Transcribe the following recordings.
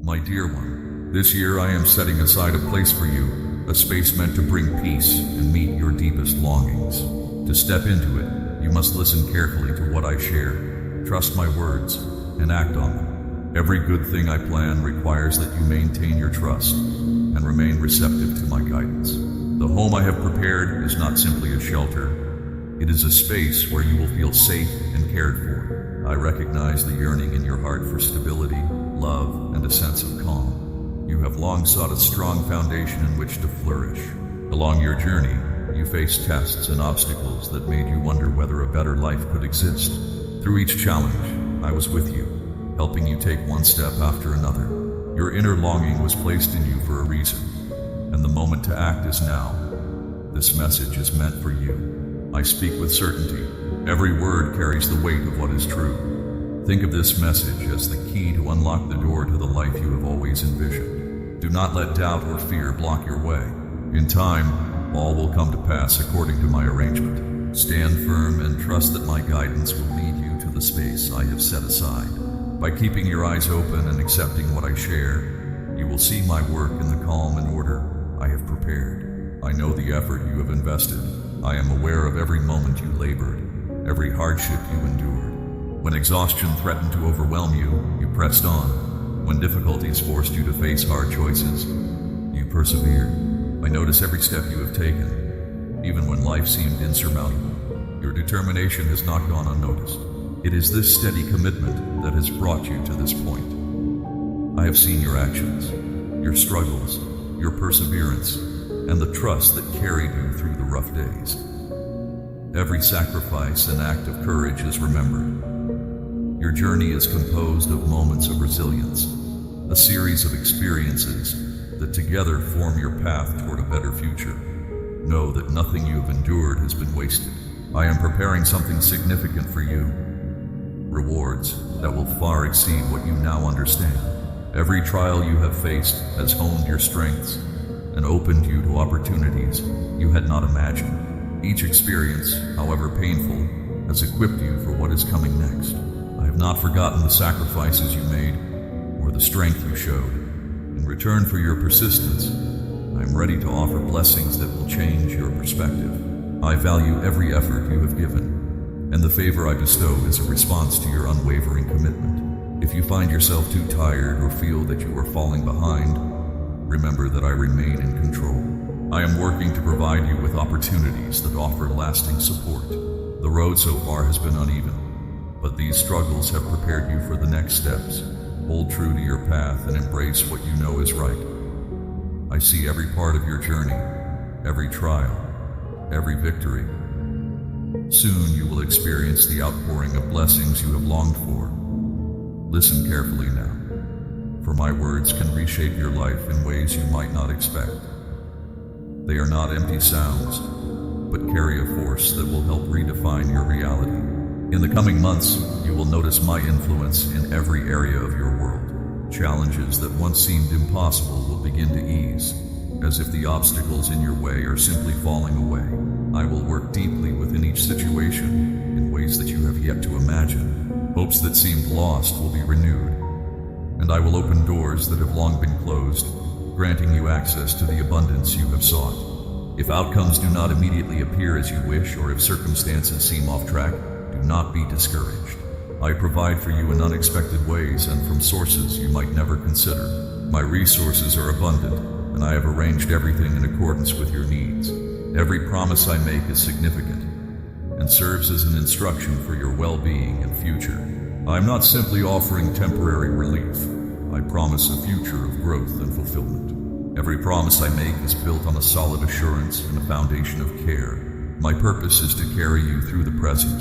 My dear one, this year I am setting aside a place for you, a space meant to bring peace and meet your deepest longings. To step into it, you must listen carefully to what I share, trust my words, and act on them. Every good thing I plan requires that you maintain your trust and remain receptive to my guidance. The home I have prepared is not simply a shelter. It is a space where you will feel safe and cared for. I recognize the yearning in your heart for stability, love, and a sense of calm. You have long sought a strong foundation in which to flourish. Along your journey, you faced tests and obstacles that made you wonder whether a better life could exist. Through each challenge, I was with you, helping you take one step after another. Your inner longing was placed in you for a reason, and the moment to act is now. This message is meant for you. I speak with certainty. Every word carries the weight of what is true. Think of this message as the key to unlock the door to the life you have always envisioned. Do not let doubt or fear block your way. In time, all will come to pass according to my arrangement. Stand firm and trust that my guidance will lead you to the space I have set aside. By keeping your eyes open and accepting what I share, you will see my work in the calm and order I have prepared. I know the effort you have invested. I am aware of every moment you labored, every hardship you endured. When exhaustion threatened to overwhelm you, you pressed on. When difficulties forced you to face hard choices, you persevered. I notice every step you have taken, even when life seemed insurmountable. Your determination has not gone unnoticed. It is this steady commitment that has brought you to this point. I have seen your actions, your struggles, your perseverance, and the trust that carried you through the rough days. Every sacrifice and act of courage is remembered. Your journey is composed of moments of resilience, a series of experiences that together form your path toward a better future. Know that nothing you have endured has been wasted. I am preparing something significant for you, rewards that will far exceed what you now understand. Every trial you have faced has honed your strengths and opened you to opportunities you had not imagined. Each experience, however painful, has equipped you for what is coming next. I have not forgotten the sacrifices you made or the strength you showed. In return for your persistence, I am ready to offer blessings that will change your perspective. I value every effort you have given, and the favor I bestow is a response to your unwavering commitment. If you find yourself too tired or feel that you are falling behind, remember that I remain in control. I am working to provide you with opportunities that offer lasting support. The road so far has been uneven, but these struggles have prepared you for the next steps. Hold true to your path and embrace what you know is right. I see every part of your journey, every trial, every victory. Soon you will experience the outpouring of blessings you have longed for. Listen carefully now, for my words can reshape your life in ways you might not expect. They are not empty sounds, but carry a force that will help redefine your reality. In the coming months, you will notice my influence in every area of your world. Challenges that once seemed impossible will begin to ease, as if the obstacles in your way are simply falling away. I will work deeply within each situation in ways that you have yet to imagine. Hopes that seemed lost will be renewed, and I will open doors that have long been closed, granting you access to the abundance you have sought. If outcomes do not immediately appear as you wish, or if circumstances seem off track, do not be discouraged. I provide for you in unexpected ways and from sources you might never consider. My resources are abundant, and I have arranged everything in accordance with your needs. Every promise I make is significant and serves as an instruction for your well-being and future. I am not simply offering temporary relief. I promise a future of growth and fulfillment. Every promise I make is built on a solid assurance and a foundation of care. My purpose is to carry you through the present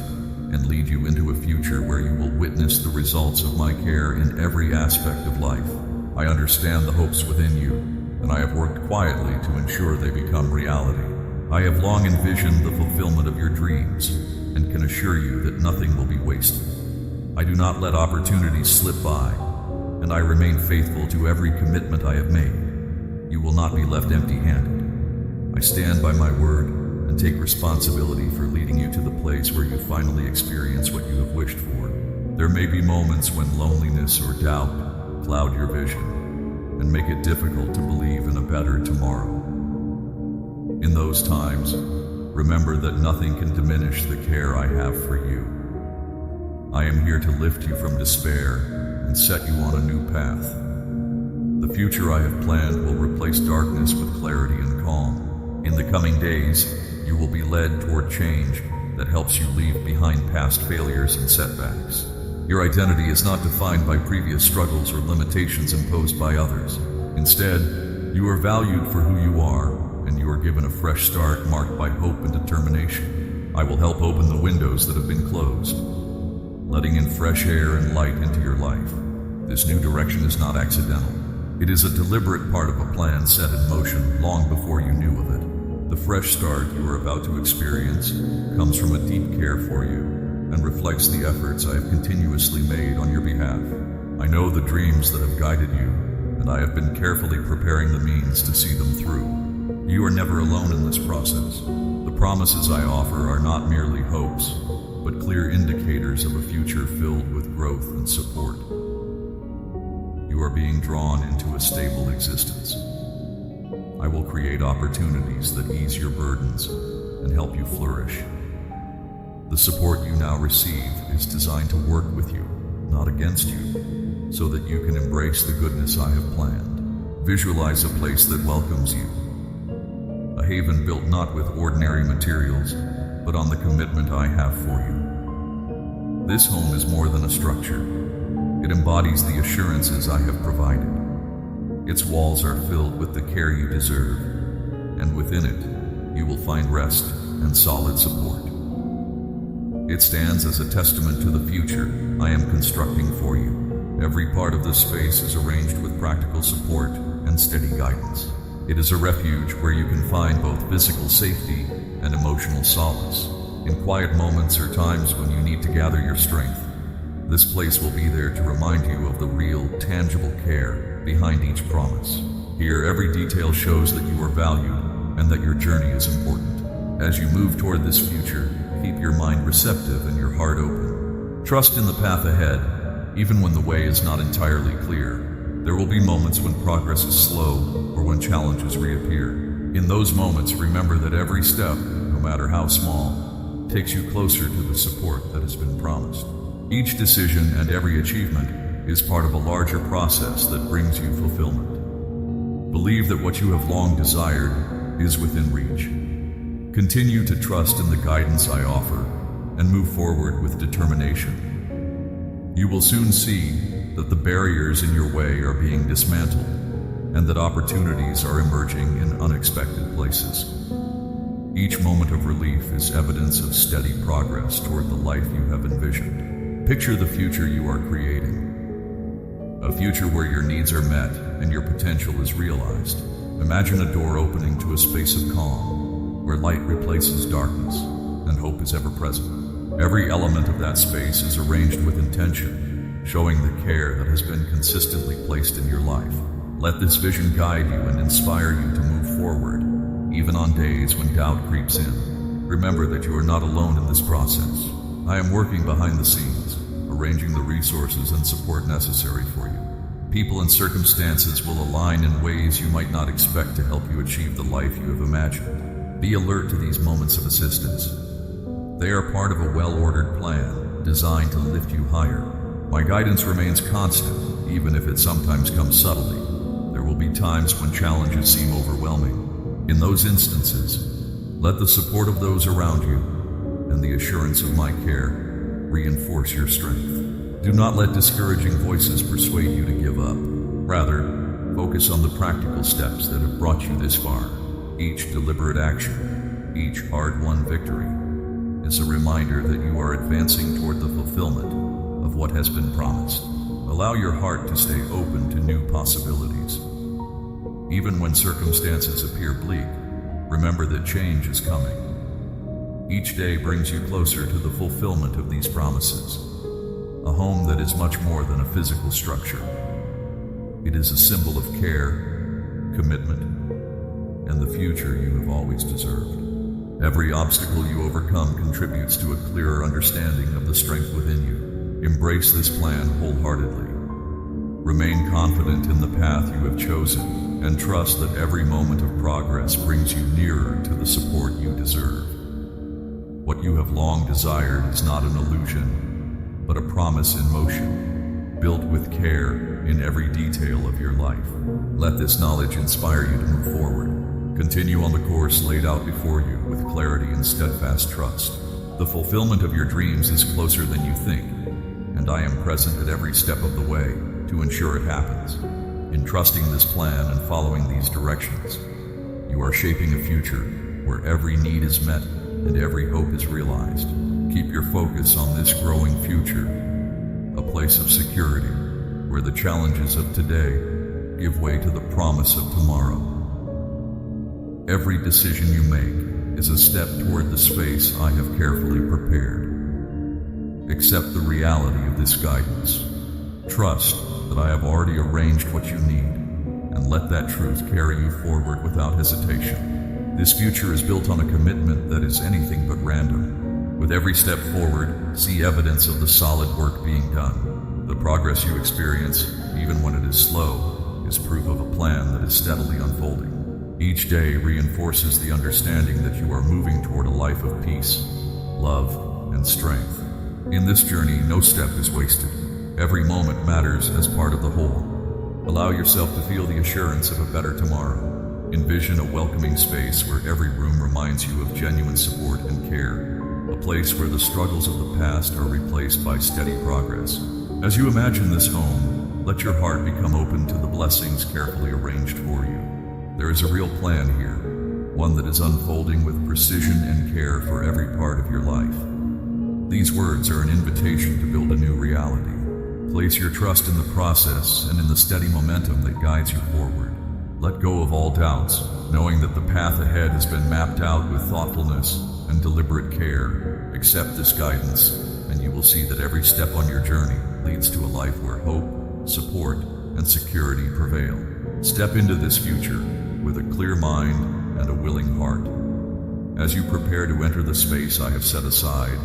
and lead you into a future where you will witness the results of my care in every aspect of life. I understand the hopes within you, and I have worked quietly to ensure they become reality. I have long envisioned the fulfillment of your dreams and can assure you that nothing will be wasted. I do not let opportunities slip by, and I remain faithful to every commitment I have made. You will not be left empty-handed. I stand by my word and take responsibility for leading you to the place where you finally experience what you have wished for. There may be moments when loneliness or doubt cloud your vision, and make it difficult to believe in a better tomorrow. In those times, remember that nothing can diminish the care I have for you. I am here to lift you from despair and set you on a new path. The future I have planned will replace darkness with clarity and calm. In the coming days, you will be led toward change that helps you leave behind past failures and setbacks. Your identity is not defined by previous struggles or limitations imposed by others. Instead, you are valued for who you are, and you are given a fresh start marked by hope and determination. I will help open the windows that have been closed, letting in fresh air and light into your life. This new direction is not accidental. It is a deliberate part of a plan set in motion long before you knew of it. The fresh start you are about to experience comes from a deep care for you and reflects the efforts I have continuously made on your behalf. I know the dreams that have guided you, and I have been carefully preparing the means to see them through. You are never alone in this process. The promises I offer are not merely hopes, but clear indicators of a future filled with growth and support. You are being drawn into a stable existence. I will create opportunities that ease your burdens and help you flourish. The support you now receive is designed to work with you, not against you, so that you can embrace the goodness I have planned. Visualize a place that welcomes you, a haven built not with ordinary materials, but on the commitment I have for you. This home is more than a structure. It embodies the assurances I have provided. Its walls are filled with the care you deserve, and within it, you will find rest and solid support. It stands as a testament to the future I am constructing for you. Every part of this space is arranged with practical support and steady guidance. It is a refuge where you can find both physical safety and emotional solace. In quiet moments or times when you need to gather your strength, this place will be there to remind you of the real, tangible care behind each promise. Here, every detail shows that you are valued and that your journey is important. As you move toward this future, keep your mind receptive and your heart open. Trust in the path ahead, even when the way is not entirely clear. There will be moments when progress is slow or when challenges reappear. In those moments, remember that every step, no matter how small, takes you closer to the support that has been promised. Each decision and every achievement is part of a larger process that brings you fulfillment. Believe that what you have long desired is within reach. Continue to trust in the guidance I offer and move forward with determination. You will soon see that the barriers in your way are being dismantled and that opportunities are emerging in unexpected places. Each moment of relief is evidence of steady progress toward the life you have envisioned. Picture the future you are creating, a future where your needs are met and your potential is realized. Imagine a door opening to a space of calm, where light replaces darkness and hope is ever present. Every element of that space is arranged with intention, showing the care that has been consistently placed in your life. Let this vision guide you and inspire you to move forward, even on days when doubt creeps in. Remember that you are not alone in this process. I am working behind the scenes, arranging the resources and support necessary for you. People and circumstances will align in ways you might not expect to help you achieve the life you have imagined. Be alert to these moments of assistance. They are part of a well-ordered plan designed to lift you higher. My guidance remains constant, even if it sometimes comes subtly. There will be times when challenges seem overwhelming. In those instances, let the support of those around you and the assurance of my care reinforce your strength. Do not let discouraging voices persuade you to give up. Rather, focus on the practical steps that have brought you this far. Each deliberate action, each hard-won victory, is a reminder that you are advancing toward the fulfillment of what has been promised. Allow your heart to stay open to new possibilities. Even when circumstances appear bleak, remember that change is coming. Each day brings you closer to the fulfillment of these promises. A home that is much more than a physical structure. It is a symbol of care, commitment, and the future you have always deserved. Every obstacle you overcome contributes to a clearer understanding of the strength within you. Embrace this plan wholeheartedly, Remain confident in the path you have chosen, and trust that every moment of progress brings you nearer to the support you deserve. What you have long desired is not an illusion, but a promise in motion, built with care in every detail of your life. Let this knowledge inspire you to move forward. Continue on the course laid out before you with clarity and steadfast trust. The fulfillment of your dreams is closer than you think, and I am present at every step of the way to ensure it happens. In trusting this plan and following these directions, you are shaping a future where every need is met and every hope is realized. Keep your focus on this growing future, a place of security where the challenges of today give way to the promise of tomorrow. Every decision you make is a step toward the space I have carefully prepared. Accept the reality of this guidance. Trust that I have already arranged what you need, and let that truth carry you forward without hesitation. This future is built on a commitment that is anything but random. With every step forward, see evidence of the solid work being done. The progress you experience, even when it is slow, is proof of a plan that is steadily unfolding. Each day reinforces the understanding that you are moving toward a life of peace, love, and strength. In this journey, no step is wasted. Every moment matters as part of the whole. Allow yourself to feel the assurance of a better tomorrow. Envision a welcoming space where every room reminds you of genuine support and care. A place where the struggles of the past are replaced by steady progress. As you imagine this home, let your heart become open to the blessings carefully arranged for you. There is a real plan here, one that is unfolding with precision and care for every part of your life. These words are an invitation to build a new reality. Place your trust in the process and in the steady momentum that guides you forward. Let go of all doubts, knowing that the path ahead has been mapped out with thoughtfulness and deliberate care. Accept this guidance, and you will see that every step on your journey leads to a life where hope, support, and security prevail. Step into this future with a clear mind and a willing heart. As you prepare to enter the space I have set aside,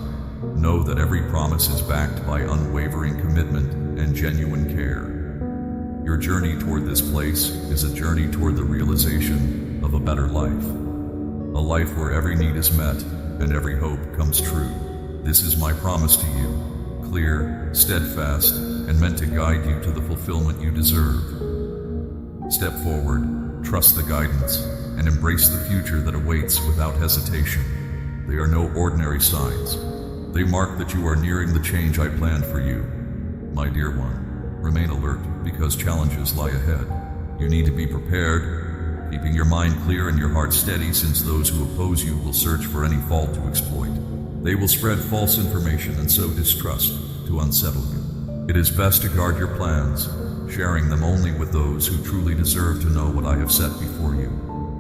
know that every promise is backed by unwavering commitment and genuine care. Your journey toward this place is a journey toward the realization of a better life. A life where every need is met and every hope comes true. This is my promise to you, clear, steadfast, and meant to guide you to the fulfillment you deserve. Step forward, trust the guidance, and embrace the future that awaits without hesitation. They are no ordinary signs. They mark that you are nearing the change I planned for you. My dear one, remain alert because challenges lie ahead. You need to be prepared, keeping your mind clear and your heart steady, since those who oppose you will search for any fault to exploit. They will spread false information and sow distrust to unsettle you. It is best to guard your plans, sharing them only with those who truly deserve to know what I have set before you.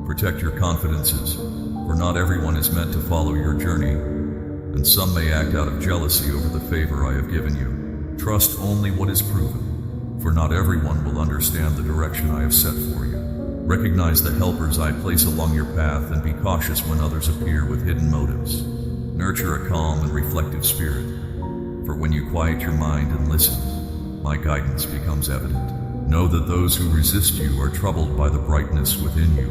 Protect your confidences, for not everyone is meant to follow your journey, and some may act out of jealousy over the favor I have given you. Trust only what is proven, for not everyone will understand the direction I have set for you. Recognize the helpers I place along your path and be cautious when others appear with hidden motives. Nurture a calm and reflective spirit, for when you quiet your mind and listen, my guidance becomes evident. Know that those who resist you are troubled by the brightness within you,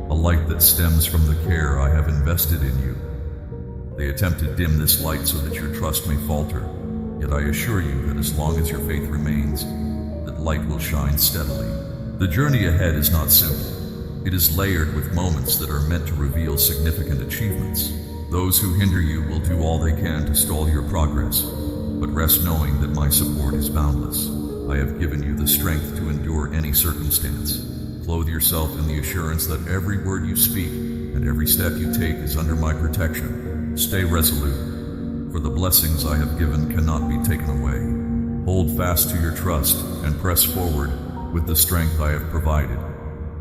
a light that stems from the care I have invested in you. They attempt to dim this light so that your trust may falter, yet I assure you that as long as your faith remains, that light will shine steadily. The journey ahead is not simple. It is layered with moments that are meant to reveal significant achievements. Those who hinder you will do all they can to stall your progress, but rest knowing that my support is boundless. I have given you the strength to endure any circumstance. Clothe yourself in the assurance that every word you speak and every step you take is under my protection. Stay resolute, for the blessings I have given cannot be taken away. Hold fast to your trust and press forward with the strength I have provided,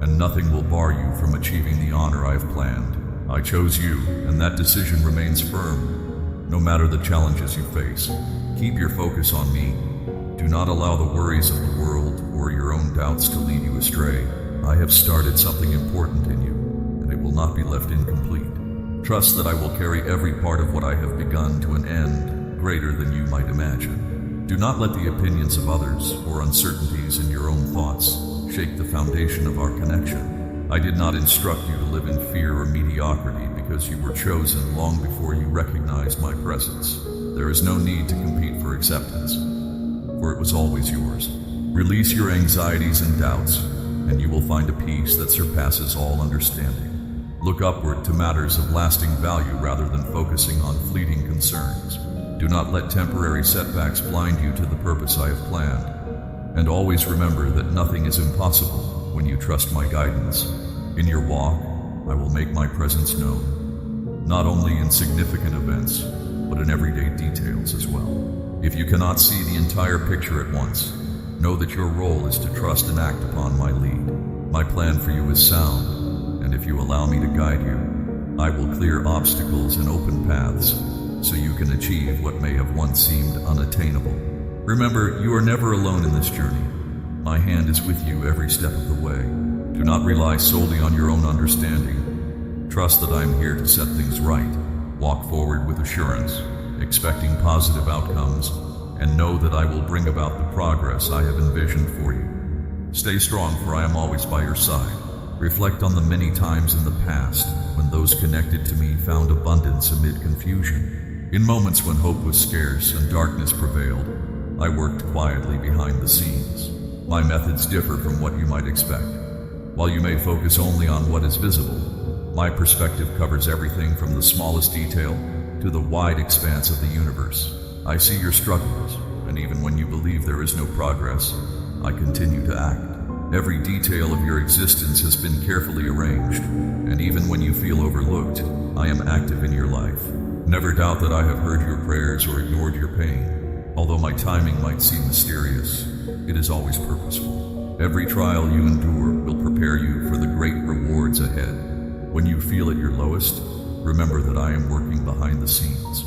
and nothing will bar you from achieving the honor I have planned. I chose you, and that decision remains firm, no matter the challenges you face. Keep your focus on me. Do not allow the worries of the world or your own doubts to lead you astray. I have started something important in you, and it will not be left incomplete. Trust that I will carry every part of what I have begun to an end greater than you might imagine. Do not let the opinions of others or uncertainties in your own thoughts shake the foundation of our connection. I did not instruct you to live in fear or mediocrity because you were chosen long before you recognized my presence. There is no need to compete for acceptance, for it was always yours. Release your anxieties and doubts, and you will find a peace that surpasses all understanding. Look upward to matters of lasting value rather than focusing on fleeting concerns. Do not let temporary setbacks blind you to the purpose I have planned. And always remember that nothing is impossible when you trust my guidance. In your walk, I will make my presence known, not only in significant events, but in everyday details as well. If you cannot see the entire picture at once, know that your role is to trust and act upon my lead. My plan for you is sound, and if you allow me to guide you, I will clear obstacles and open paths so you can achieve what may have once seemed unattainable. Remember, you are never alone in this journey. My hand is with you every step of the way. Do not rely solely on your own understanding. Trust that I am here to set things right. Walk forward with assurance, expecting positive outcomes, and know that I will bring about the progress I have envisioned for you. Stay strong, for I am always by your side. Reflect on the many times in the past when those connected to me found abundance amid confusion. In moments when hope was scarce and darkness prevailed, I worked quietly behind the scenes. My methods differ from what you might expect. While you may focus only on what is visible, my perspective covers everything from the smallest detail to the wide expanse of the universe. I see your struggles, and even when you believe there is no progress, I continue to act. Every detail of your existence has been carefully arranged, and even when you feel overlooked, I am active in your life. Never doubt that I have heard your prayers or ignored your pain. Although my timing might seem mysterious, it is always purposeful. Every trial you endure will prepare you for the great rewards ahead. When you feel at your lowest, remember that I am working behind the scenes,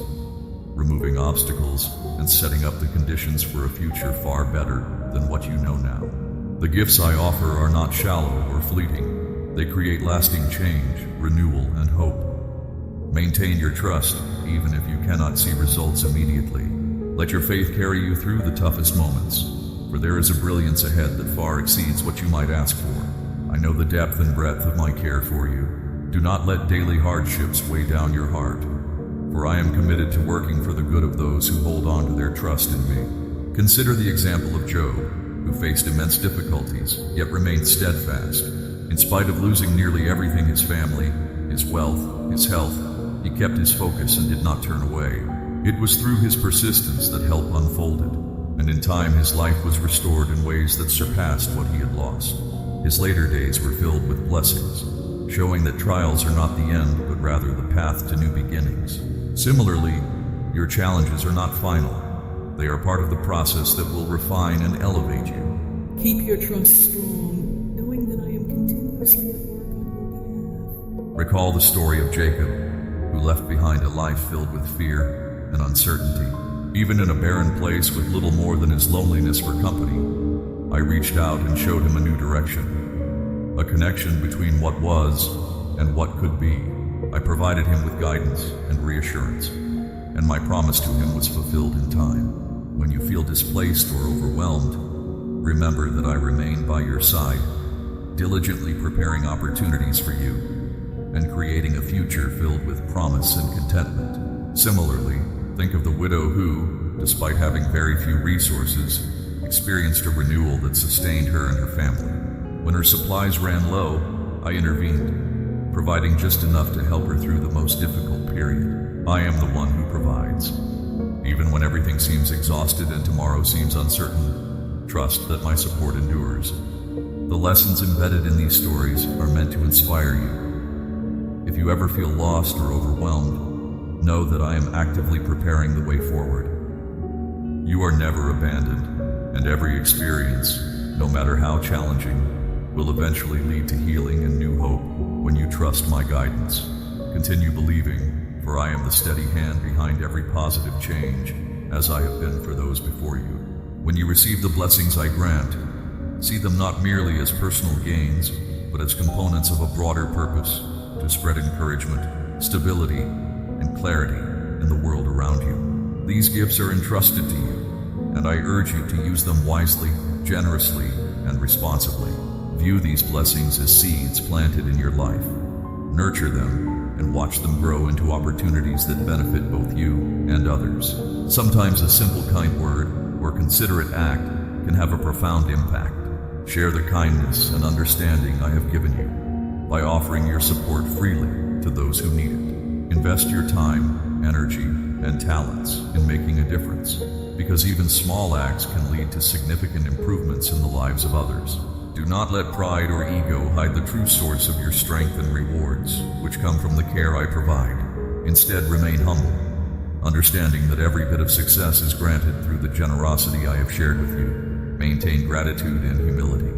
removing obstacles and setting up the conditions for a future far better than what you know now. The gifts I offer are not shallow or fleeting. They create lasting change, renewal, and hope. Maintain your trust, even if you cannot see results immediately. Let your faith carry you through the toughest moments, for there is a brilliance ahead that far exceeds what you might ask for. I know the depth and breadth of my care for you. Do not let daily hardships weigh down your heart, for I am committed to working for the good of those who hold on to their trust in me. Consider the example of Job, who faced immense difficulties, yet remained steadfast. In spite of losing nearly everything, his family, his wealth, his health, he kept his focus and did not turn away. It was through his persistence that help unfolded, and in time his life was restored in ways that surpassed what he had lost. His later days were filled with blessings, showing that trials are not the end, but rather the path to new beginnings. Similarly, your challenges are not final. They are part of the process that will refine and elevate you. Keep your trust strong, knowing that I am continuously at work on your behalf. Recall the story of Jacob, who left behind a life filled with fear and uncertainty. Even in a barren place with little more than his loneliness for company, I reached out and showed him a new direction, a connection between what was and what could be. I provided him with guidance and reassurance, and my promise to him was fulfilled in time. When you feel displaced or overwhelmed, remember that I remain by your side, diligently preparing opportunities for you and creating a future filled with promise and contentment. Similarly, think of the widow who, despite having very few resources, experienced a renewal that sustained her and her family. When her supplies ran low, I intervened, providing just enough to help her through the most difficult period. I am the one who provides. Even when everything seems exhausted and tomorrow seems uncertain, trust that my support endures. The lessons embedded in these stories are meant to inspire you. If you ever feel lost or overwhelmed, know that I am actively preparing the way forward. You are never abandoned, and every experience, no matter how challenging, will eventually lead to healing and new hope when you trust my guidance. Continue believing, for I am the steady hand behind every positive change, as I have been for those before you. When you receive the blessings I grant, see them not merely as personal gains, but as components of a broader purpose to spread encouragement, stability, and clarity in the world around you. These gifts are entrusted to you, and I urge you to use them wisely, generously, and responsibly. View these blessings as seeds planted in your life. Nurture them and watch them grow into opportunities that benefit both you and others. Sometimes a simple kind word or considerate act can have a profound impact. Share the kindness and understanding I have given you by offering your support freely to those who need it. Invest your time, energy, and talents in making a difference, because even small acts can lead to significant improvements in the lives of others. Do not let pride or ego hide the true source of your strength and rewards, which come from the care I provide. Instead, remain humble, understanding that every bit of success is granted through the generosity I have shared with you. Maintain gratitude and humility,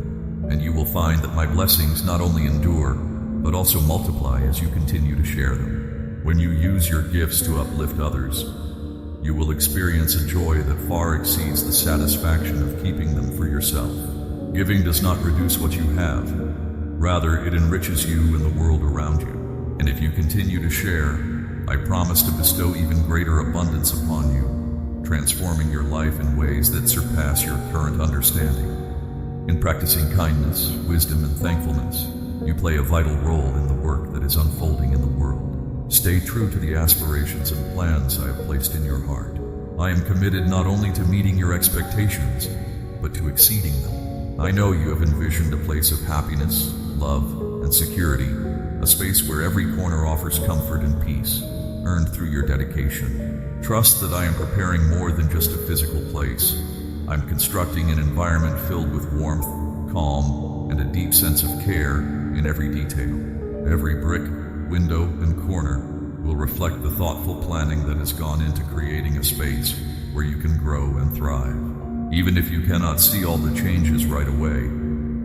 and you will find that my blessings not only endure, but also multiply as you continue to share them. When you use your gifts to uplift others, you will experience a joy that far exceeds the satisfaction of keeping them for yourself. Giving does not reduce what you have. Rather, it enriches you and the world around you. And if you continue to share, I promise to bestow even greater abundance upon you, transforming your life in ways that surpass your current understanding. In practicing kindness, wisdom, and thankfulness, you play a vital role in the work that is unfolding in the world. Stay true to the aspirations and plans I have placed in your heart. I am committed not only to meeting your expectations, but to exceeding them. I know you have envisioned a place of happiness, love, and security, a space where every corner offers comfort and peace, earned through your dedication. Trust that I am preparing more than just a physical place. I'm constructing an environment filled with warmth, calm, and a deep sense of care in every detail. Every brick, window, and corner will reflect the thoughtful planning that has gone into creating a space where you can grow and thrive. Even if you cannot see all the changes right away,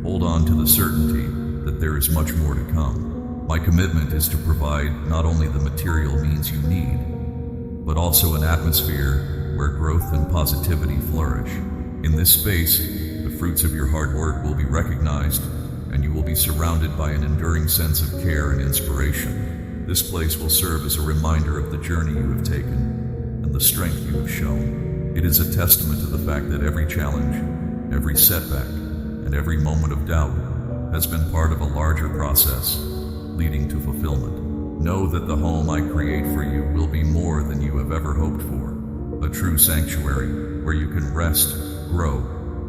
hold on to the certainty that there is much more to come. My commitment is to provide not only the material means you need, but also an atmosphere where growth and positivity flourish. In this space, the fruits of your hard work will be recognized, and you will be surrounded by an enduring sense of care and inspiration. This place will serve as a reminder of the journey you have taken and the strength you have shown. It is a testament to the fact that every challenge, every setback, and every moment of doubt has been part of a larger process leading to fulfillment. Know that the home I create for you will be more than you have ever hoped for, a true sanctuary where you can rest, grow,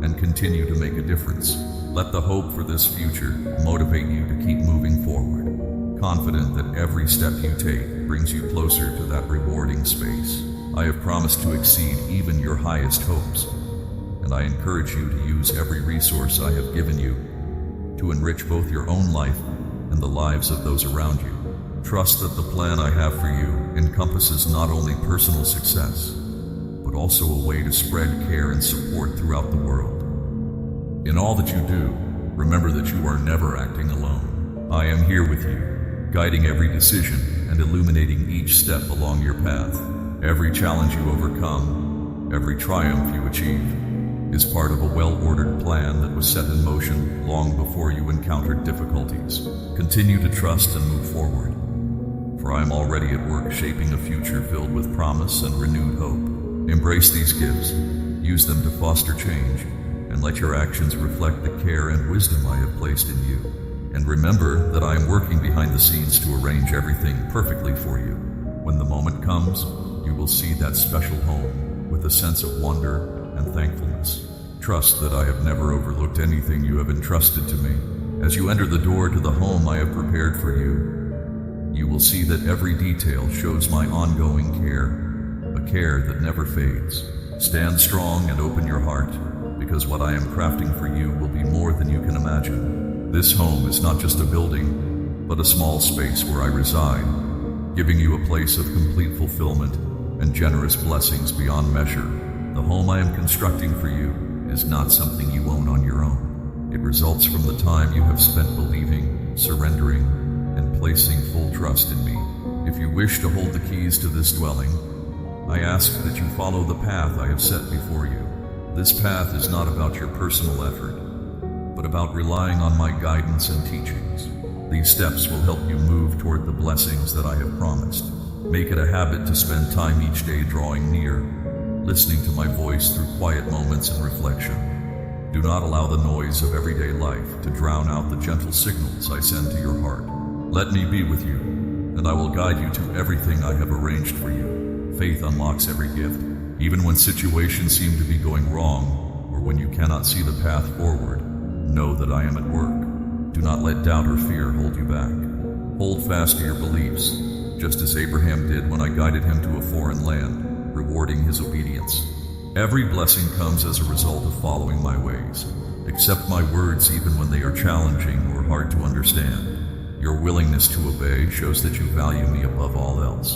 and continue to make a difference. Let the hope for this future motivate you to keep moving forward, confident that every step you take brings you closer to that rewarding space. I have promised to exceed even your highest hopes, and I encourage you to use every resource I have given you to enrich both your own life and the lives of those around you. Trust that the plan I have for you encompasses not only personal success, but also a way to spread care and support throughout the world. In all that you do, remember that you are never acting alone. I am here with you, guiding every decision and illuminating each step along your path. Every challenge you overcome, every triumph you achieve, is part of a well-ordered plan that was set in motion long before you encountered difficulties. Continue to trust and move forward, for I am already at work shaping a future filled with promise and renewed hope. Embrace these gifts, use them to foster change, and let your actions reflect the care and wisdom I have placed in you. And remember that I am working behind the scenes to arrange everything perfectly for you. When the moment comes, you will see that special home with a sense of wonder and thankfulness. Trust that I have never overlooked anything you have entrusted to me. As you enter the door to the home I have prepared for you, you will see that every detail shows my ongoing care, a care that never fades. Stand strong and open your heart, because what I am crafting for you will be more than you can imagine. This home is not just a building, but a small space where I reside, giving you a place of complete fulfillment and generous blessings beyond measure. The home I am constructing for you is not something you own on your own. It results from the time you have spent believing, surrendering, and placing full trust in me. If you wish to hold the keys to this dwelling, I ask that you follow the path I have set before you. This path is not about your personal effort, but about relying on my guidance and teachings. These steps will help you move toward the blessings that I have promised. Make it a habit to spend time each day drawing near, listening to my voice through quiet moments and reflection. Do not allow the noise of everyday life to drown out the gentle signals I send to your heart. Let me be with you, and I will guide you to everything I have arranged for you. Faith unlocks every gift, even when situations seem to be going wrong, or when you cannot see the path forward. Know that I am at work. Do not let doubt or fear hold you back. Hold fast to your beliefs, just as Abraham did when I guided him to a foreign land, rewarding his obedience. Every blessing comes as a result of following my ways. Accept my words even when they are challenging or hard to understand. Your willingness to obey shows that you value me above all else,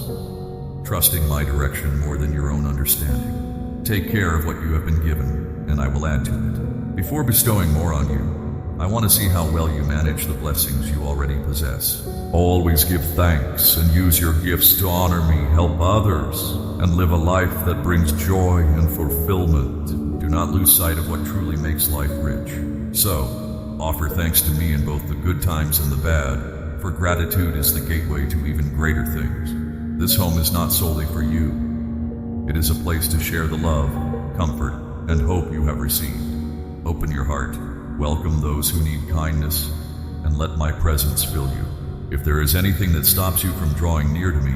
trusting my direction more than your own understanding. Take care of what you have been given, and I will add to it. Before bestowing more on you, I want to see how well you manage the blessings you already possess. Always give thanks and use your gifts to honor me, help others, and live a life that brings joy and fulfillment. Do not lose sight of what truly makes life rich. So, offer thanks to me in both the good times and the bad, for gratitude is the gateway to even greater things. This home is not solely for you. It is a place to share the love, comfort, and hope you have received. Open your heart, welcome those who need kindness, and let my presence fill you. If there is anything that stops you from drawing near to me,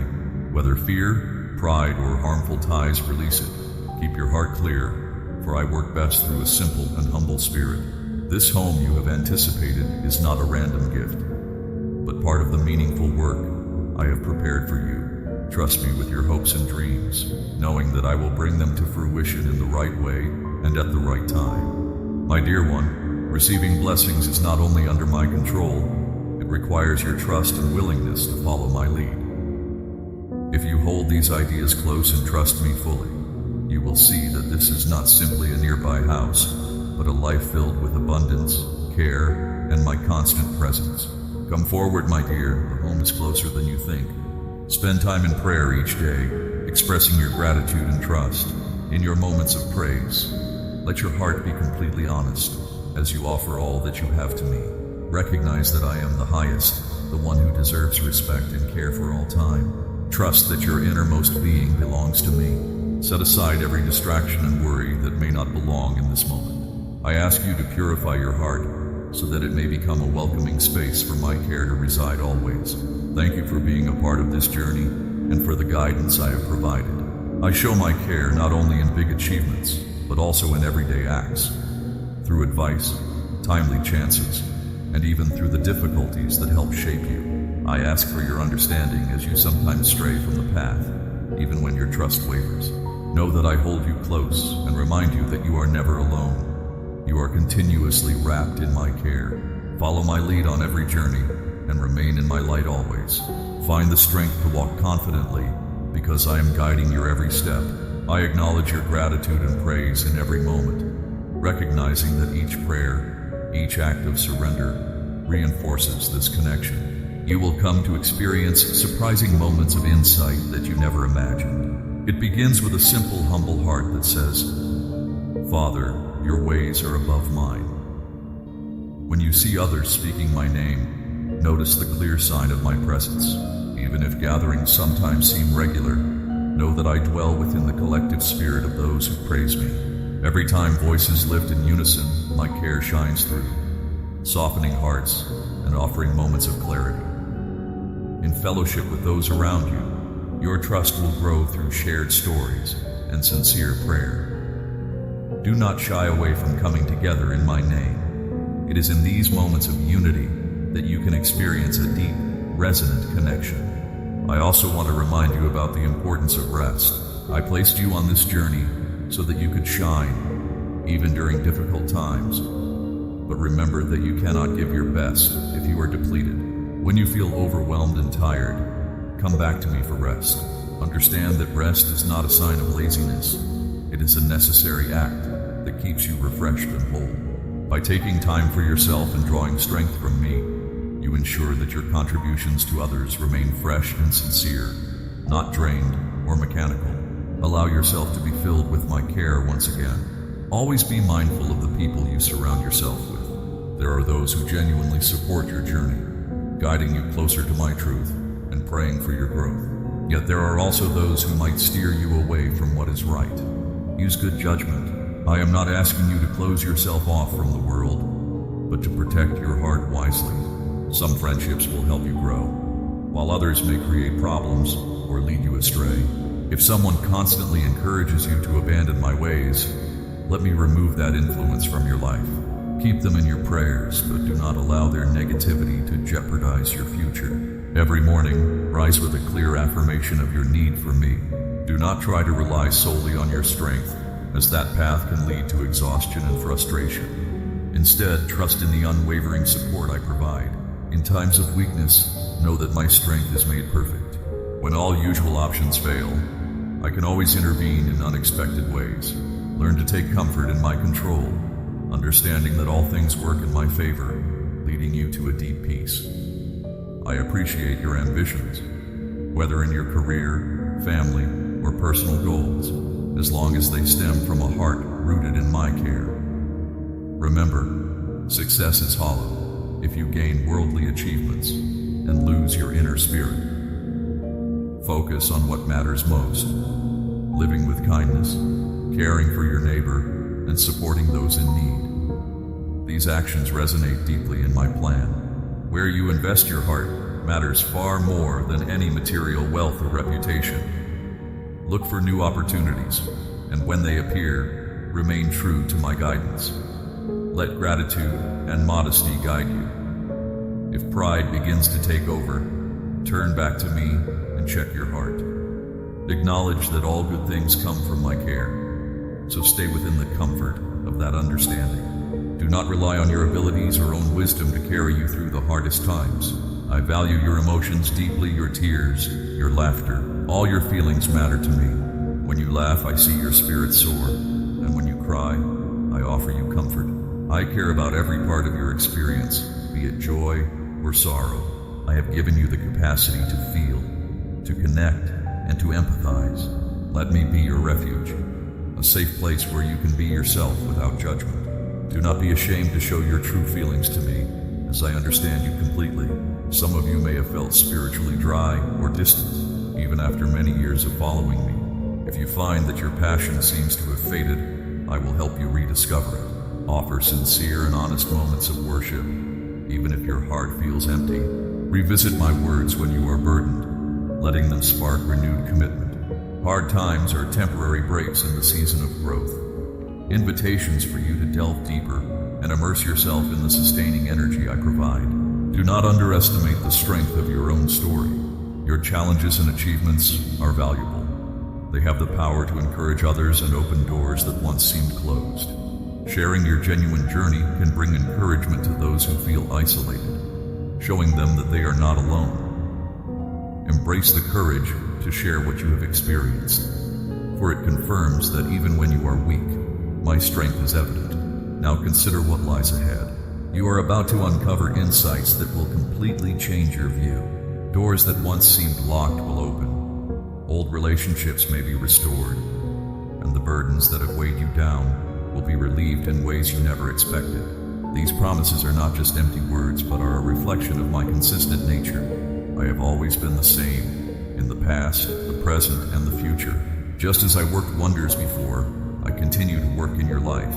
whether fear, pride, or harmful ties, release it. Keep your heart clear, for I work best through a simple and humble spirit. This home you have anticipated is not a random gift, but part of the meaningful work I have prepared for you. Trust me with your hopes and dreams, knowing that I will bring them to fruition in the right way and at the right time. My dear one, receiving blessings is not only under my control, it requires your trust and willingness to follow my lead. If you hold these ideas close and trust me fully, you will see that this is not simply a nearby house, but a life filled with abundance, care, and my constant presence. Come forward, my dear, the home is closer than you think. Spend time in prayer each day, expressing your gratitude and trust. In your moments of praise, let your heart be completely honest as you offer all that you have to me. Recognize that I am the highest, the one who deserves respect and care for all time. Trust that your innermost being belongs to me. Set aside every distraction and worry that may not belong in this moment. I ask you to purify your heart so that it may become a welcoming space for my care to reside always. Thank you for being a part of this journey and for the guidance I have provided. I show my care not only in big achievements, but also in everyday acts, through advice, timely chances, and even through the difficulties that help shape you. I ask for your understanding as you sometimes stray from the path, even when your trust wavers. Know that I hold you close and remind you that you are never alone. You are continuously wrapped in my care. Follow my lead on every journey and remain in my light always. Find the strength to walk confidently because I am guiding your every step. I acknowledge your gratitude and praise in every moment, recognizing that each prayer, each act of surrender reinforces this connection. You will come to experience surprising moments of insight that you never imagined. It begins with a simple, humble heart that says, Father, your ways are above mine. When you see others speaking my name, notice the clear sign of my presence. Even if gatherings sometimes seem regular, know that I dwell within the collective spirit of those who praise me. Every time voices lift in unison, my care shines through, softening hearts and offering moments of clarity. In fellowship with those around you, your trust will grow through shared stories and sincere prayer. Do not shy away from coming together in my name. It is in these moments of unity that you can experience a deep, resonant connection. I also want to remind you about the importance of rest. I placed you on this journey so that you could shine, even during difficult times. But remember that you cannot give your best if you are depleted. When you feel overwhelmed and tired, come back to me for rest. Understand that rest is not a sign of laziness. It is a necessary act that keeps you refreshed and whole. By taking time for yourself and drawing strength from me, you ensure that your contributions to others remain fresh and sincere, not drained or mechanical. Allow yourself to be filled with my care once again. Always be mindful of the people you surround yourself with. There are those who genuinely support your journey, guiding you closer to my truth and praying for your growth. Yet there are also those who might steer you away from what is right. Use good judgment. I am not asking you to close yourself off from the world, but to protect your heart wisely. Some friendships will help you grow, while others may create problems or lead you astray. If someone constantly encourages you to abandon my ways, let me remove that influence from your life. Keep them in your prayers, but do not allow their negativity to jeopardize your future. Every morning, rise with a clear affirmation of your need for me. Do not try to rely solely on your strength, as that path can lead to exhaustion and frustration. Instead, trust in the unwavering support I provide. In times of weakness, know that my strength is made perfect. When all usual options fail, I can always intervene in unexpected ways. Learn to take comfort in my control, understanding that all things work in my favor, leading you to a deep peace. I appreciate your ambitions, whether in your career, family, or personal goals, as long as they stem from a heart rooted in my care. Remember, success is hollow if you gain worldly achievements and lose your inner spirit. Focus on what matters most, living with kindness, caring for your neighbor, and supporting those in need. These actions resonate deeply in my plan. Where you invest your heart matters far more than any material wealth or reputation. Look for new opportunities, and when they appear, remain true to my guidance. Let gratitude and modesty guide you. If pride begins to take over, turn back to me and check your heart. Acknowledge that all good things come from my care, so stay within the comfort of that understanding. Do not rely on your abilities or own wisdom to carry you through the hardest times. I value your emotions deeply, your tears, your laughter. All your feelings matter to me. When you laugh, I see your spirit soar, and when you cry, I offer you comfort. I care about every part of your experience, be it joy or sorrow. I have given you the capacity to feel, to connect, and to empathize. Let me be your refuge, a safe place where you can be yourself without judgment. Do not be ashamed to show your true feelings to me, as I understand you completely. Some of you may have felt spiritually dry or distant, even after many years of following me. If you find that your passion seems to have faded, I will help you rediscover it. Offer sincere and honest moments of worship, even if your heart feels empty. Revisit my words when you are burdened, letting them spark renewed commitment. Hard times are temporary breaks in the season of growth, invitations for you to delve deeper and immerse yourself in the sustaining energy I provide. Do not underestimate the strength of your own story. Your challenges and achievements are valuable. They have the power to encourage others and open doors that once seemed closed. Sharing your genuine journey can bring encouragement to those who feel isolated, showing them that they are not alone. Embrace the courage to share what you have experienced, for it confirms that even when you are weak, my strength is evident. Now consider what lies ahead. You are about to uncover insights that will completely change your view. Doors that once seemed locked will open. Old relationships may be restored, and the burdens that have weighed you down will be relieved in ways you never expected. These promises are not just empty words, but are a reflection of my consistent nature. I have always been the same, in the past, the present, and the future. Just as I worked wonders before, I continue to work in your life.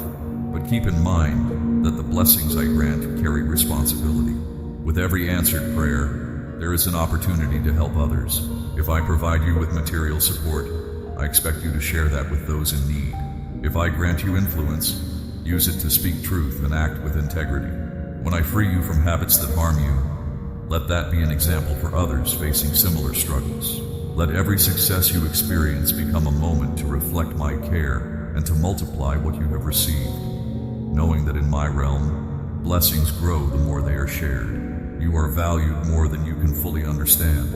But keep in mind that the blessings I grant carry responsibility. With every answered prayer, there is an opportunity to help others. If I provide you with material support, I expect you to share that with those in need. If I grant you influence, use it to speak truth and act with integrity. When I free you from habits that harm you, let that be an example for others facing similar struggles. Let every success you experience become a moment to reflect my care and to multiply what you have received, knowing that in my realm, blessings grow the more they are shared. You are valued more than you can fully understand,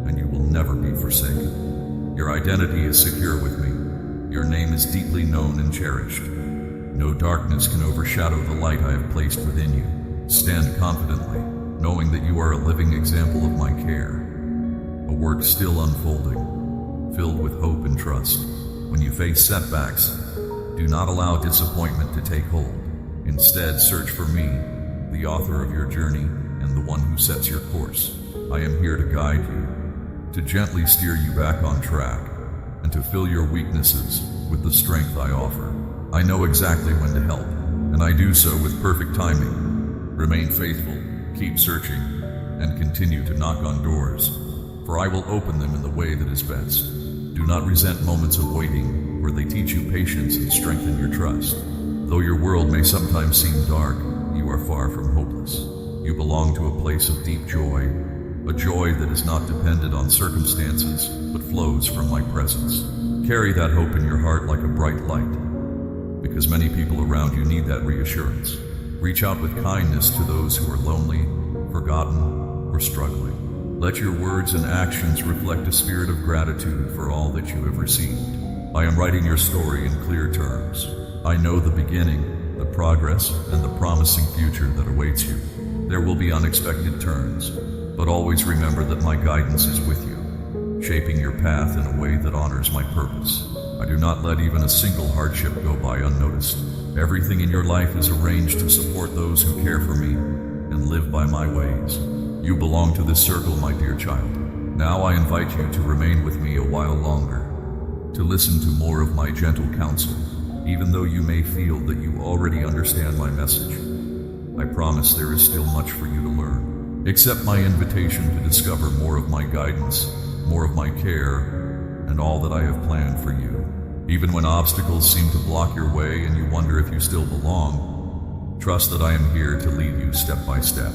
and you will never be forsaken. Your identity is secure with me. Your name is deeply known and cherished. No darkness can overshadow the light I have placed within you. Stand confidently, knowing that you are a living example of my care, a work still unfolding, filled with hope and trust. When you face setbacks, do not allow disappointment to take hold. Instead, search for me, the author of your journey and the one who sets your course. I am here to guide you, to gently steer you back on track, and to fill your weaknesses with the strength I offer. I know exactly when to help, and I do so with perfect timing. Remain faithful, keep searching, and continue to knock on doors, for I will open them in the way that is best. Do not resent moments of waiting, for they teach you patience and strengthen your trust. Though your world may sometimes seem dark, you are far from hopeless. You belong to a place of deep joy, a joy that is not dependent on circumstances, but flows from my presence. Carry that hope in your heart like a bright light, because many people around you need that reassurance. Reach out with kindness to those who are lonely, forgotten, or struggling. Let your words and actions reflect a spirit of gratitude for all that you have received. I am writing your story in clear terms. I know the beginning, the progress, and the promising future that awaits you. There will be unexpected turns, but always remember that my guidance is with you, shaping your path in a way that honors my purpose. I do not let even a single hardship go by unnoticed. Everything in your life is arranged to support those who care for me and live by my ways. You belong to this circle, my dear child. Now I invite you to remain with me a while longer, to listen to more of my gentle counsel, even though you may feel that you already understand my message. I promise there is still much for you to learn. Accept my invitation to discover more of my guidance, more of my care, and all that I have planned for you. Even when obstacles seem to block your way and you wonder if you still belong, trust that I am here to lead you step by step.